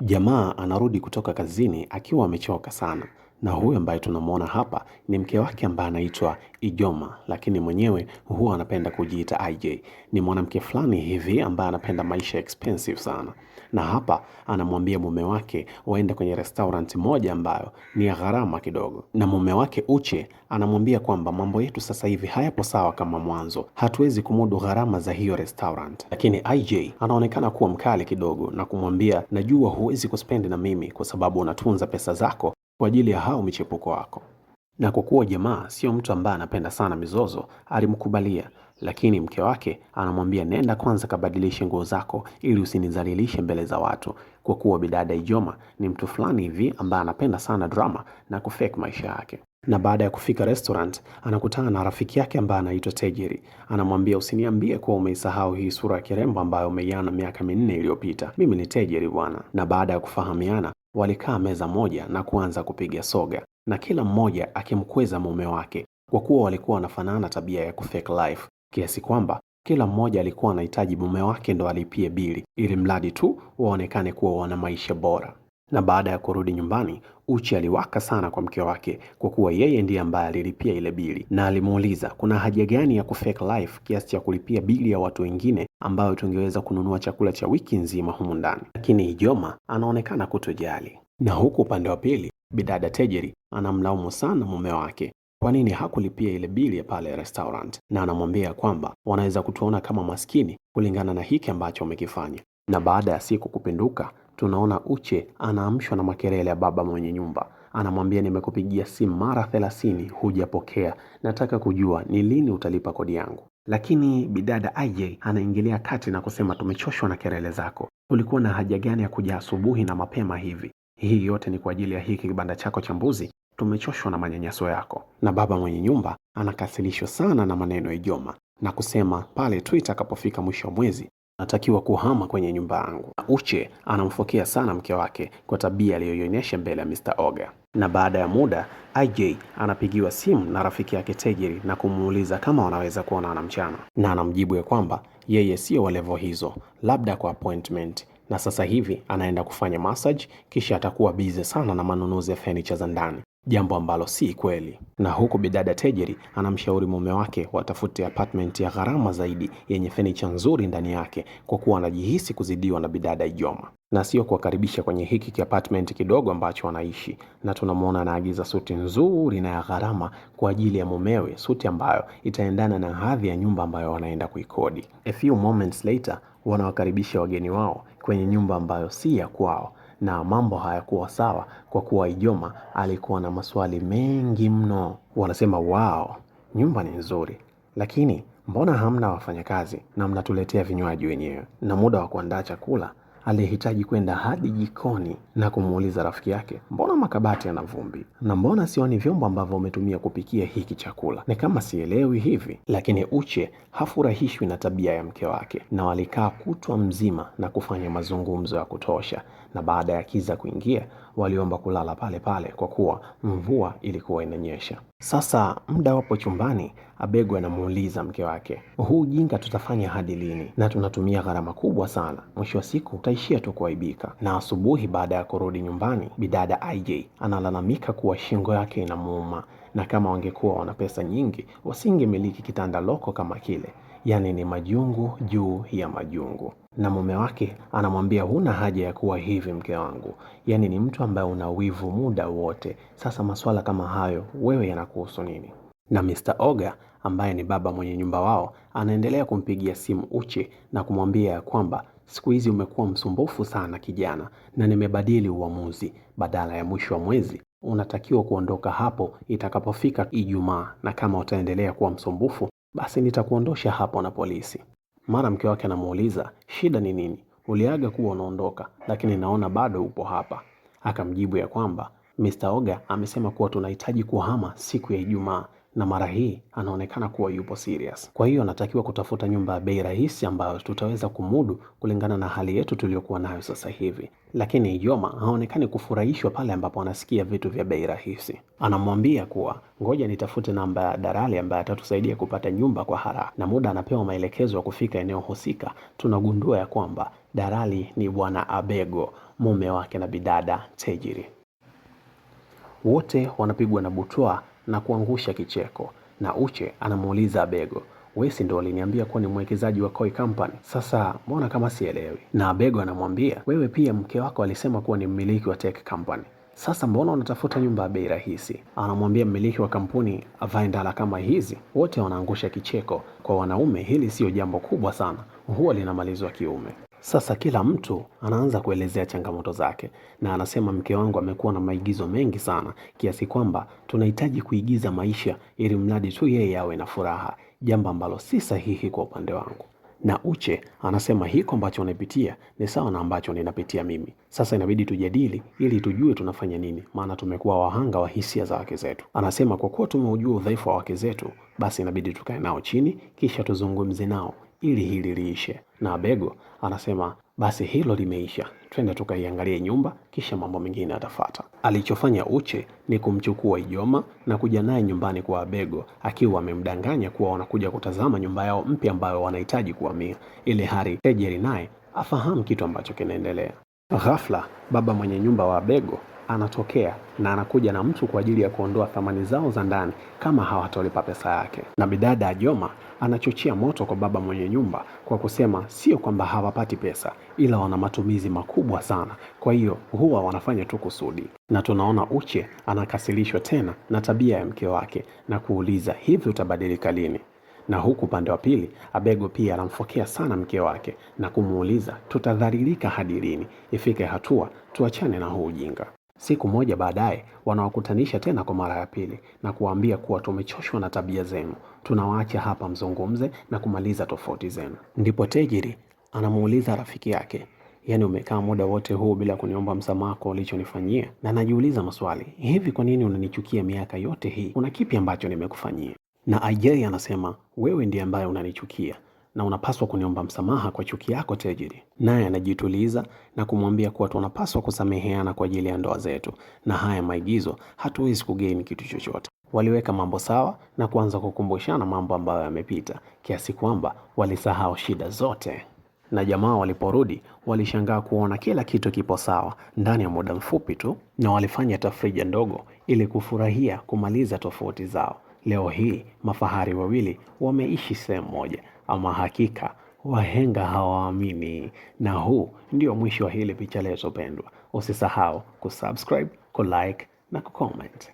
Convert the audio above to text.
Jamaa anarudi kutoka kazini akiwa amechoka sana. Na huyu ambaye tunamuona hapa ni mke wake ambaye anaitwa Ijoma, lakini mwenyewe huwa anapenda kujiita IJ. Ni mwanamke fulani hivi ambaye anapenda maisha expensive sana. Na hapa anamwambia mume wake waende kwenye restaurant moja ambayo ni ya gharama kidogo. Na mume wake Uche anamwambia kwamba mambo yetu sasa hivi hayapo sawa kama mwanzo. Hatuwezi kumudu gharama za hiyo restaurant. Lakini IJ anaonekana kuwa mkali kidogo na kumwambia, najua huwezi kuspendi na mimi kwa sababu unatunza pesa zako kwa ajili ya hao michepuko wako. Na kwa kuwa jamaa sio mtu ambaye anapenda sana mizozo, alimkubalia, lakini mke wake anamwambia, nenda kwanza kabadilishe nguo zako ili usinizalilishe mbele za watu, kwa kuwa bidada Ijoma ni mtu fulani hivi ambaye anapenda sana drama na kufake maisha yake. Na baada ya kufika restaurant, anakutana na rafiki yake ambaye anaitwa Tejeri. Anamwambia, usiniambie kuwa umeisahau hii sura ya kirembo ambayo umeiona miaka 4 iliyopita. Mimi ni Tejeri bwana. Na baada ya kufahamiana, walikaa meza moja na kuanza kupiga soga, na kila mmoja akimkweza mume wake, kwa kuwa walikuwa wanafanana tabia ya kufake life, kiasi kwamba kila mmoja alikuwa anahitaji mume wake ndo alipie bili, ili mradi tu waonekane kuwa wana maisha bora. Na baada ya kurudi nyumbani, Uchi aliwaka sana kwa mke wake kwa kuwa yeye ndiye ambaye alilipia ile bili, na alimuuliza kuna haja gani ya kufake life kiasi cha kulipia bili ya watu wengine ambayo tungeweza kununua chakula cha wiki nzima humu ndani. Lakini Ijoma anaonekana kutojali. Na huku upande wa pili, bidada Tejeri anamlaumu sana mume wake kwa nini hakulipia ile bili ya pale restaurant, na anamwambia kwamba wanaweza kutuona kama maskini kulingana na hiki ambacho wamekifanya. Na baada ya siku kupinduka, tunaona Uche anaamshwa na makelele ya baba mwenye nyumba. Anamwambia, nimekupigia simu mara 30 hujapokea, nataka kujua ni lini utalipa kodi yangu. Lakini bidada IJ anaingilia kati na kusema, tumechoshwa na kelele zako. Ulikuwa na haja gani ya kuja asubuhi na mapema hivi? Hii yote ni kwa ajili ya hiki kibanda chako cha mbuzi. Tumechoshwa na manyanyaso yako. Na baba mwenye nyumba anakasilishwa sana na maneno ya Ijoma na kusema pale tu itakapofika mwisho wa mwezi natakiwa kuhama kwenye nyumba yangu. Uche anamfokea sana mke wake kwa tabia aliyoionyesha mbele ya Mr. Oga. Na baada ya muda, IJ anapigiwa simu na rafiki yake Tejeri na kumuuliza kama wanaweza kuonana mchana. Na anamjibu ya kwamba yeye sio wa level hizo, labda kwa appointment. Na sasa hivi anaenda kufanya massage, kisha atakuwa busy sana na manunuzi ya furniture za ndani. Jambo ambalo si kweli. Na huku bidada Tejeri anamshauri mume wake watafute apartment ya gharama zaidi yenye furniture nzuri ndani yake, kwa kuwa anajihisi kuzidiwa na bidada Ijoma. Na sio kuwakaribisha kwenye hiki apartment kidogo ambacho anaishi. Na tunamuona anaagiza suti nzuri na ya gharama kwa ajili ya mumewe, suti ambayo itaendana na hadhi ya nyumba ambayo wanaenda kuikodi. A few moments later, wanawakaribisha wageni wao kwenye nyumba ambayo si ya kwao. Na mambo hayakuwa sawa kwa kuwa Ijoma alikuwa na maswali mengi mno. Wanasema, wow, nyumba ni nzuri, lakini mbona hamna wafanyakazi na mnatuletea vinywaji wenyewe? Na muda wa kuandaa chakula alihitaji kwenda hadi jikoni na kumuuliza rafiki yake, mbona makabati yana vumbi? Na mbona sioni vyombo ambavyo umetumia kupikia hiki chakula? Ni kama sielewi hivi. Lakini Uche hafurahishwi na tabia ya mke wake, na walikaa kutwa mzima na kufanya mazungumzo ya kutosha. Na baada ya kiza kuingia, waliomba kulala pale pale kwa kuwa mvua ilikuwa inanyesha. Sasa muda wapo chumbani, Abegu anamuuliza mke wake, huu ujinga tutafanya hadi lini? Na tunatumia gharama kubwa sana, mwisho wa siku utaishia tu kuaibika. Na asubuhi baada ya kurudi nyumbani, bidada IJ analalamika kuwa shingo yake inamuuma, na kama wangekuwa wana pesa nyingi wasingemiliki kitanda loko kama kile. Yani ni majungu juu ya majungu. Na mume wake anamwambia, huna haja ya kuwa hivi mke wangu, yani ni mtu ambaye una wivu muda wote. Sasa maswala kama hayo wewe yanakuhusu nini? Na Mr. Oga ambaye ni baba mwenye nyumba wao anaendelea kumpigia simu Uche na kumwambia ya kwamba siku hizi umekuwa msumbufu sana kijana, na nimebadili uamuzi. Badala ya mwisho wa mwezi unatakiwa kuondoka hapo itakapofika Ijumaa, na kama utaendelea kuwa msumbufu basi nitakuondosha hapo na polisi. Mara mke wake anamuuliza, shida ni nini? Uliaga kuwa unaondoka, lakini naona bado upo hapa. Akamjibu ya kwamba Mr. Oga amesema kuwa tunahitaji kuhama siku ya Ijumaa, na mara hii anaonekana kuwa yupo serious. Kwa hiyo anatakiwa kutafuta nyumba ya bei rahisi ambayo tutaweza kumudu kulingana na hali yetu tuliyokuwa nayo sasa hivi. Lakini Ijoma haonekani kufurahishwa pale ambapo anasikia vitu vya bei rahisi. Anamwambia kuwa ngoja nitafute namba ya dalali ambaye atatusaidia kupata nyumba kwa haraka, na muda anapewa maelekezo ya kufika eneo husika, tunagundua ya kwamba dalali ni bwana Abego, mume wake na bidada Tejiri. Wote wanapigwa na butwaa na kuangusha kicheko, na Uche anamuuliza Abego, wewe si ndo aliniambia kuwa ni mwekezaji wa Koi Company? Sasa mbona kama sielewi? Na Abego anamwambia, wewe pia mke wako alisema kuwa ni mmiliki wa Tech Company. Sasa mbona unatafuta nyumba ya bei rahisi? Anamwambia mmiliki wa kampuni avae ndala kama hizi. Wote wanaangusha kicheko. Kwa wanaume hili sio jambo kubwa sana, huwa linamalizwa kiume. Sasa kila mtu anaanza kuelezea changamoto zake, na anasema mke wangu amekuwa na maigizo mengi sana kiasi kwamba tunahitaji kuigiza maisha ili mradi tu yeye awe na furaha, jambo ambalo si sahihi kwa upande wangu. Na Uche anasema hiko ambacho unapitia ni sawa na ambacho ninapitia mimi. Sasa inabidi tujadili ili tujue tunafanya nini, maana tumekuwa wahanga wa hisia za wake zetu. Anasema kwa kuwa tumeujua udhaifu wa wake zetu, basi inabidi tukae nao chini kisha tuzungumze nao ili hili liishe. Na Abego anasema basi hilo limeisha, twende tukaiangalie nyumba kisha mambo mengine yatafuata. Alichofanya Uche ni kumchukua Ijoma na kuja naye nyumbani kwa Abego, akiwa amemdanganya kuwa wanakuja kutazama nyumba yao mpya ambayo wanahitaji kuhamia, ili hali Tejeri naye afahamu kitu ambacho kinaendelea. Ghafla baba mwenye nyumba wa Abego anatokea na anakuja na mtu kwa ajili ya kuondoa thamani zao za ndani kama hawatolipa pesa yake. Na bidada Ijoma anachochea moto kwa baba mwenye nyumba kwa kusema sio kwamba hawapati pesa, ila wana matumizi makubwa sana, kwa hiyo huwa wanafanya tu kusudi. Na tunaona Uche anakasilishwa tena na tabia ya mke wake na kuuliza hivi utabadilika lini? Na huku upande wa pili Abego pia anamfokea sana mke wake na kumuuliza tutadhalilika hadi lini, ifike hatua tuachane na huu ujinga. Siku moja baadaye wanawakutanisha tena kwa mara ya pili na kuwaambia kuwa tumechoshwa na tabia zenu, tunawaacha hapa mzungumze na kumaliza tofauti zenu. Ndipo Tejiri anamuuliza rafiki yake, yaani umekaa muda wote huu bila kuniomba msamaha kwa ulichonifanyia? Na najiuliza maswali, hivi kwa nini unanichukia miaka yote hii? Kuna kipi ambacho nimekufanyia? Na Ajay anasema wewe ndiye ambaye unanichukia na unapaswa kuniomba msamaha kwa chuki yako Tejiri. Naye anajituliza na kumwambia kuwa tunapaswa kusameheana kwa ajili ya ndoa zetu, na haya maigizo hatuwezi kugain kitu chochote. Waliweka mambo sawa na kuanza kukumbushana mambo ambayo yamepita, kiasi kwamba walisahau shida zote. Na jamaa waliporudi walishangaa kuona kila kitu kipo sawa ndani ya muda mfupi tu, na walifanya tafrija ndogo ili kufurahia kumaliza tofauti zao. Leo hii mafahari wawili wameishi sehemu moja. Ama hakika wahenga hawaamini. Na huu ndio mwisho wa hili picha letu pendwa. Usisahau kusubscribe, kulike na kucomment.